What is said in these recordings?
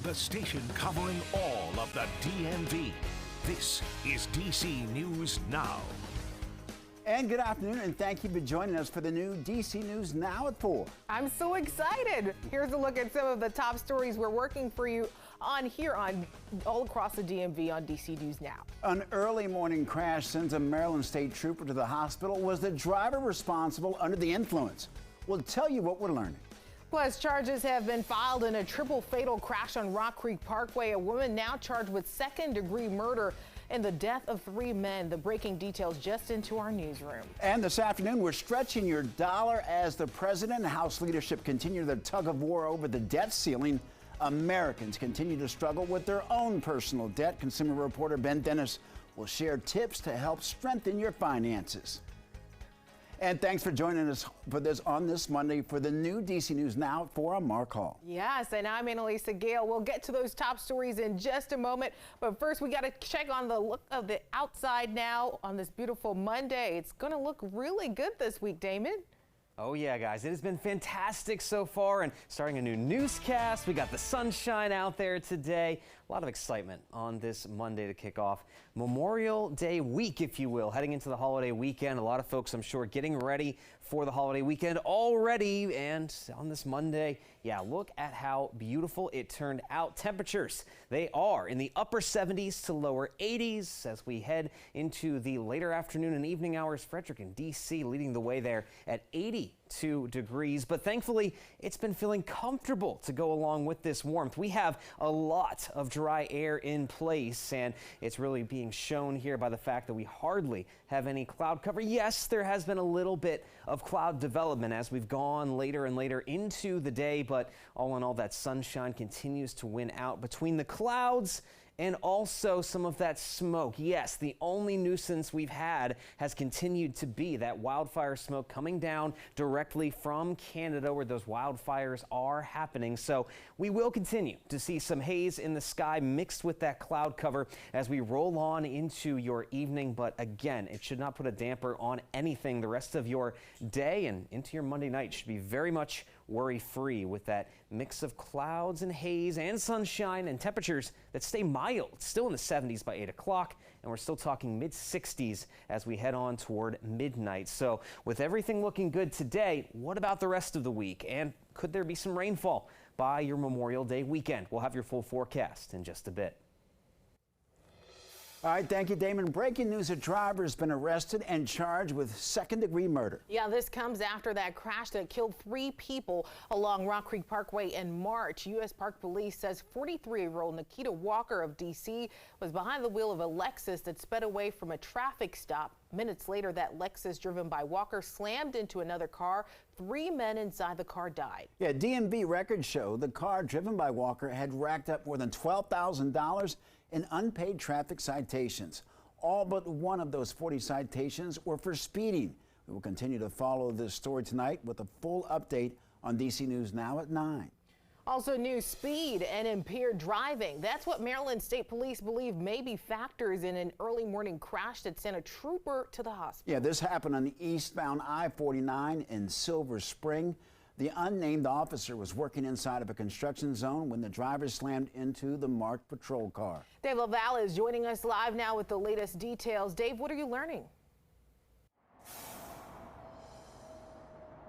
the station covering all of the DMV. This is DC News Now. And good afternoon, and thank you for joining us for the new DC News Now at 4. I'm so excited. Here's a look at some of the top stories we're working for you on here on all across the DMV on DC News Now. An early morning crash sends a Maryland state trooper to the hospital. Was the driver responsible under the influence? We'll tell you what we're learning. Plus, charges have been filed in a triple fatal crash on Rock Creek Parkway. A woman now charged with second-degree murder and the death of 3 men. The breaking details just into our newsroom. And this afternoon, we're stretching your dollar as the president and House leadership continue their tug of war over the debt ceiling. Americans continue to struggle with their own personal debt. Consumer reporter Ben Dennis will share tips to help strengthen your finances. And thanks for joining us for this on this Monday for the new DC News Now at 4. I'm Mark Hall. Yes, and I'm Annalisa Gale. We'll get to those top stories in just a moment. But first, we got to check on the look of the outside now on this beautiful Monday. It's going to look really good this week, Damon. Oh yeah, guys, it has been fantastic so far, and starting a new newscast. We got the sunshine out there today. A lot of excitement on this Monday to kick off Memorial Day week, if you will, heading into the holiday weekend. A lot of folks, I'm sure, getting ready for the holiday weekend already. And on this Monday, yeah, look at how beautiful it turned out. Temperatures, they are in the upper 70s to lower 80s as we head into the later afternoon and evening hours. Frederick and DC leading the way there at 82 degrees. But thankfully, it's been feeling comfortable to go along with this warmth. We have a lot of dry air in place, and it's really being shown here by the fact that we hardly have any cloud cover. Yes, there has been a little bit of cloud development as we've gone later and later into the day, but all in all, that sunshine continues to win out between the clouds and also some of that smoke. Yes, the only nuisance we've had has continued to be that wildfire smoke coming down directly from Canada where those wildfires are happening. So we will continue to see some haze in the sky mixed with that cloud cover as we roll on into your evening. But again, it should not put a damper on anything the rest of your day, and into your Monday night should be very much worry-free with that mix of clouds and haze and sunshine and temperatures that stay mild, still in the 70s by 8 o'clock, and we're still talking mid-60s as we head on toward midnight. So with everything looking good today, what about the rest of the week? And could there be some rainfall by your Memorial Day weekend? We'll have your full forecast in just a bit. All right, thank you, Damon. Breaking news, a driver has been arrested and charged with second-degree murder. Yeah, this comes after that crash that killed 3 people along Rock Creek Parkway in March. U.S. Park Police says 43-year-old Nikita Walker of D.C. was behind the wheel of a Lexus that sped away from a traffic stop. Minutes later, that Lexus driven by Walker slammed into another car. 3 men inside the car died. Yeah, DMV records show the car driven by Walker had racked up more than $12,000 in unpaid traffic citations. All but one of those 40 citations were for speeding. We will continue to follow this story tonight with a full update on DC News Now at 9. Also, new speed and impaired driving. That's what Maryland State Police believe may be factors in an early morning crash that sent a trooper to the hospital. Yeah, this happened on the eastbound I-49 in Silver Spring. The unnamed officer was working inside of a construction zone when the driver slammed into the marked patrol car. Dave LaValle is joining us live now with the latest details. Dave, what are you learning?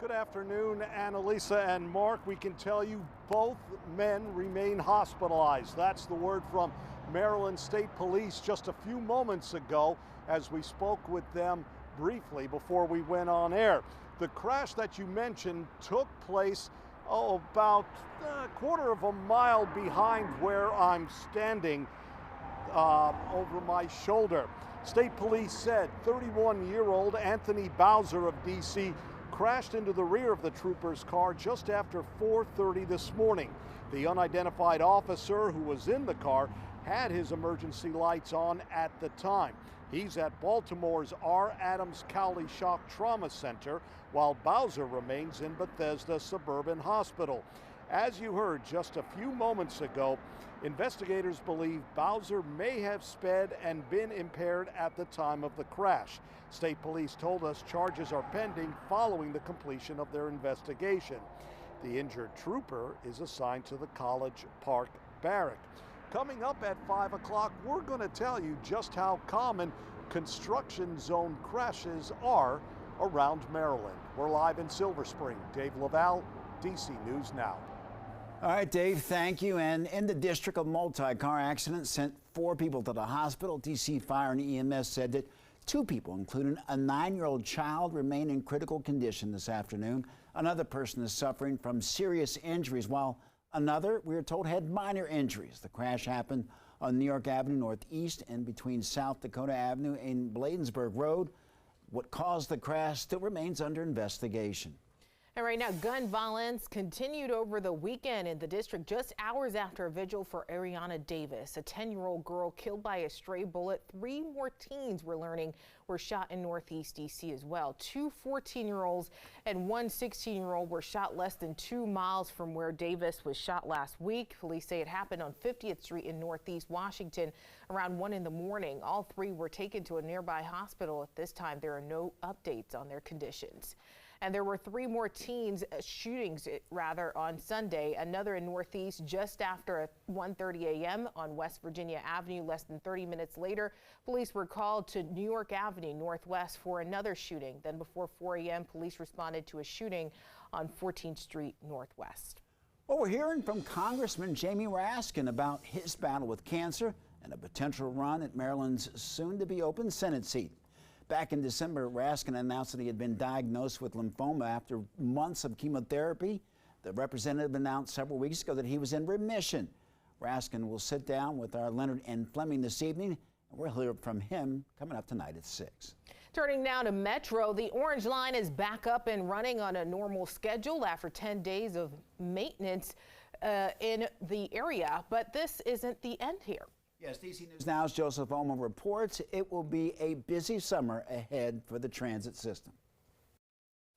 Good afternoon, Annalisa and Mark. We can tell you both men remain hospitalized. That's the word from Maryland State Police just a few moments ago as we spoke with them briefly before we went on air. The crash that you mentioned took place about a quarter of a mile behind where I'm standing over my shoulder. State Police said 31-year-old Anthony Bowser of D.C. crashed into the rear of the trooper's car just after 4:30 this morning. The unidentified officer who was in the car had his emergency lights on at the time. He's at Baltimore's R. Adams Cowley Shock Trauma Center, while Bowser remains in Bethesda Suburban Hospital. As you heard just a few moments ago, investigators believe Bowser may have sped and been impaired at the time of the crash. State Police told us charges are pending following the completion of their investigation. The injured trooper is assigned to the College Park Barrick. Coming up at 5 o'clock, we're going to tell you just how common construction zone crashes are around Maryland. We're live in Silver Spring. Dave Laval, DC News Now. All right, Dave, thank you. And in the district, a multi-car accident sent 4 people to the hospital. DC Fire and EMS said that 2 people, including a 9-year-old child, remain in critical condition this afternoon. Another person is suffering from serious injuries, while another, we are told, had minor injuries. The crash happened on New York Avenue Northeast and between South Dakota Avenue and Bladensburg Road. What caused the crash still remains under investigation. And right now, gun violence continued over the weekend in the district just hours after a vigil for Ariana Davis, a 10-year-old girl killed by a stray bullet. 3 more teens, we're learning, were shot in Northeast DC as well. 2 14-year-olds and 1 16-year-old were shot less than 2 miles from where Davis was shot last week. Police say it happened on 50th Street in Northeast Washington around 1 in the morning. All 3 were taken to a nearby hospital. At this time, there are no updates on their conditions. And there were 3 more shootings on Sunday. Another in Northeast just after 1:30 a.m. on West Virginia Avenue. Less than 30 minutes later, police were called to New York Avenue Northwest for another shooting. Then before 4 a.m., police responded to a shooting on 14th Street Northwest. Well, we're hearing from Congressman Jamie Raskin about his battle with cancer and a potential run at Maryland's soon-to-be open Senate seat. Back in December, Raskin announced that he had been diagnosed with lymphoma after months of chemotherapy. The representative announced several weeks ago that he was in remission. Raskin will sit down with our Leonard N. Fleming this evening, and we'll hear from him coming up tonight at 6. Turning now to Metro, the Orange Line is back up and running on a normal schedule after 10 days of maintenance in the area. But this isn't the end here. Yes, DC News Now's Joseph Oma reports it will be a busy summer ahead for the transit system.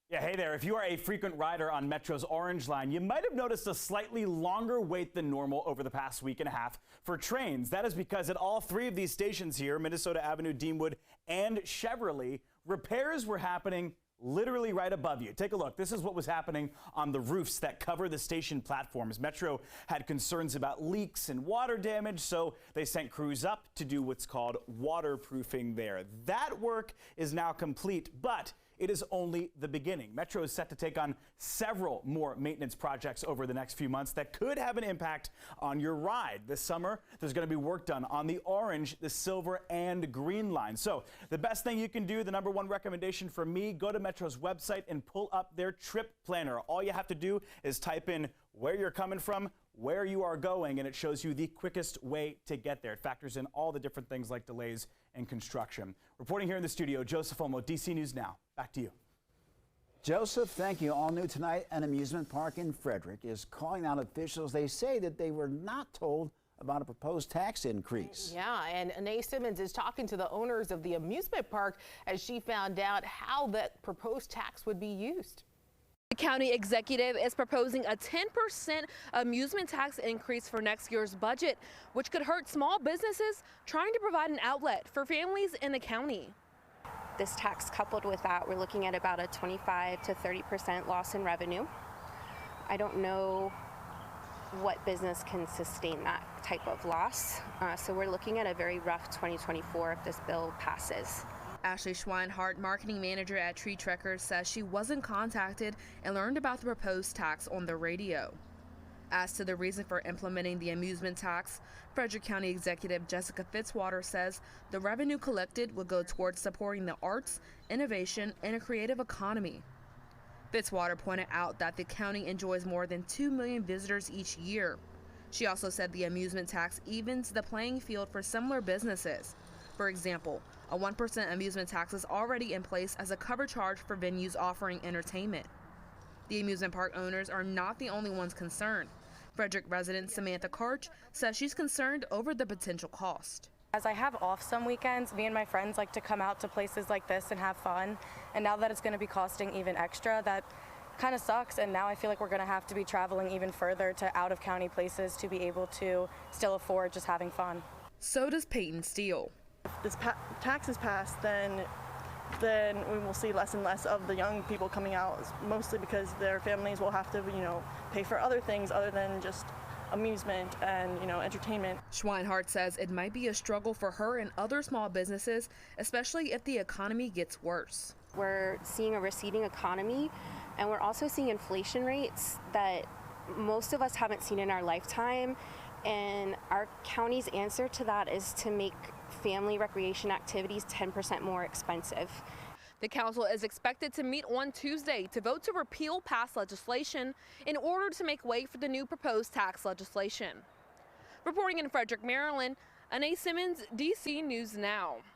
Yeah, hey there. If you are a frequent rider on Metro's Orange Line, you might have noticed a slightly longer wait than normal over the past week and a half for trains. That is because at all 3 of these stations here, Minnesota Avenue, Deanwood, and Cheverly, repairs were happening literally right above you. Take a look. This is what was happening on the roofs that cover the station platforms. Metro had concerns about leaks and water damage, so they sent crews up to do what's called waterproofing there. That work is now complete, but it is only the beginning. Metro is set to take on several more maintenance projects over the next few months that could have an impact on your ride. This summer, there's going to be work done on the orange, the silver, and green line. So the best thing you can do, the #1 recommendation from me, go to Metro's website and pull up their trip planner. All you have to do is type in where you're coming from, where you are going, and it shows you the quickest way to get there. It factors in all the different things like delays and construction. Reporting here in the studio, Joseph Olmo, DC News Now. Back to you. Joseph, thank you. All new tonight, an amusement park in Frederick is calling out officials. They say that they were not told about a proposed tax increase. Yeah, and Anae Simmons is talking to the owners of the amusement park as she found out how that proposed tax would be used. The county executive is proposing a 10% amusement tax increase for next year's budget, which could hurt small businesses trying to provide an outlet for families in the county. This tax, coupled with that, we're looking at about a 25 to 30% loss in revenue. I don't know what business can sustain that type of loss. So we're looking at a very rough 2024 if this bill passes. Ashley Schweinhart, marketing manager at Tree Trekkers, says she wasn't contacted and learned about the proposed tax on the radio. As to the reason for implementing the amusement tax, Frederick County Executive Jessica Fitzwater says the revenue collected will go towards supporting the arts, innovation, and a creative economy. Fitzwater pointed out that the county enjoys more than 2 million visitors each year. She also said the amusement tax evens the playing field for similar businesses. For example, a 1% amusement tax is already in place as a cover charge for venues offering entertainment. The amusement park owners are not the only ones concerned. Frederick resident Samantha Karch says she's concerned over the potential cost. As I have off some weekends, me and my friends like to come out to places like this and have fun. And now that it's going to be costing even extra, that kind of sucks. And now I feel like we're going to have to be traveling even further to out of county places to be able to still afford just having fun. So does Peyton Steele. If this tax is passed, then we will see less and less of the young people coming out, mostly because their families will have to, pay for other things other than just amusement and, entertainment. Schweinhart says it might be a struggle for her and other small businesses, especially if the economy gets worse. We're seeing a receding economy, and we're also seeing inflation rates that most of us haven't seen in our lifetime. And our county's answer to that is to make family recreation activities 10% more expensive. The council is expected to meet on Tuesday to vote to repeal past legislation in order to make way for the new proposed tax legislation. Reporting in Frederick, Maryland, Anais Simmons, DC News Now.